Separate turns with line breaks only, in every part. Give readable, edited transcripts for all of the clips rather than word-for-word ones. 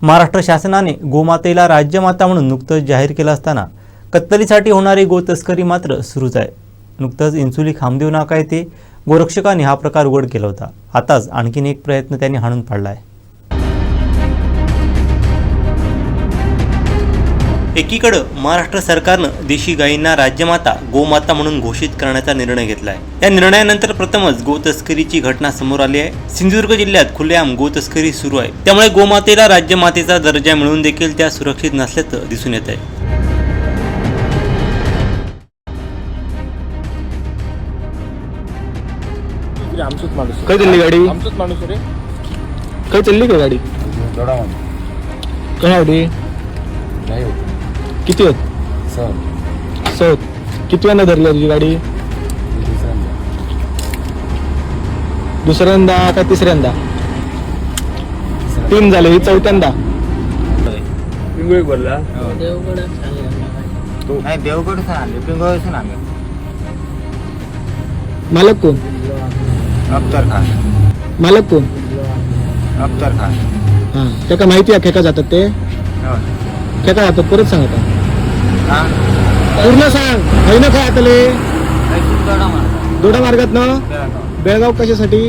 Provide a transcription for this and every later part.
महाराष्ट्र शासनाने गोमातेला राज्यमाता म्हणून नुकतंच जाहीर केलं असताना कत्तलीसाठी होणारी गोतस्करी मात्र सुरूच आहे। नुकतंच इंचुली खामदेव नाका येथे गोरक्षकांनी हा प्रकार उघड केला होता। आताच आणखीन एक प्रयत्न त्यांनी हाणून पाडला आहे। एकीकडे महाराष्ट्र सरकारनं देशी गायींना राज्यमाता गोमाता म्हणून घोषित करण्याचा निर्णय घेतला आहे। या निर्णयानंतर प्रथमच गोतस्करीची घटना समोर आली आहे। सिंधुदुर्ग जिल्ह्यात खुलेआम गोतस्करी सुरू आहे। त्यामुळे गोमातेला राज्यमातेचा दर्जा मिळवून देखील त्या सुरक्षित नसल्याचं दिसून येत आहे।
काय चालली गाडी?
आमचंच माणूस रे.
काय चालली का गाडी? काय गाडी? किती आहेत? सौ. किती वेळा धरली तुझी गाडी? दुसऱ्यांदा का तिसऱ्यांदा? तीन झाले, ही चौथ्यांदा.
पिंगुळी बोलला.
नाही देवगड सांगले पिंगोळी सांगले.
मालक कोण?
अख्तर खान.
मालक कोण?
अख्तर खान.
हा, त्याका माहिती आहे खेका जातात ते? खेका जातात परत सांग आता. पूर्ण सांग. आहे ना काय आतले? दोडा मार्गात ना बेळगाव कशासाठी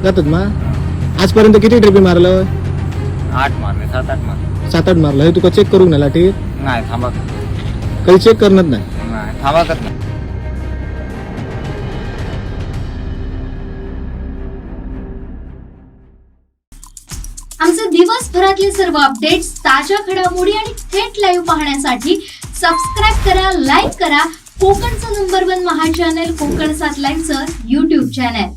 जातात मग? आजपर्यंत किती ट्रिपी मारलं?
8 मारले 7-8 मारले.
7-8 मारलं. हे तुका चेक करू नेला ठीक?
नाही थांबा.
काही चेक करणार नाही.
नाही थांबा करत नाही.
आमचे दिवसभरातले सर्व अपडेट्स, ताज्या घडामोडी आणि थेट लाईव्ह पाहण्यासाठी सबस्क्राईब करा, लाईक करा कोकणचं नंबर 1 महा चॅनल कोकण 7 लाईव्हचं YouTube चॅनल।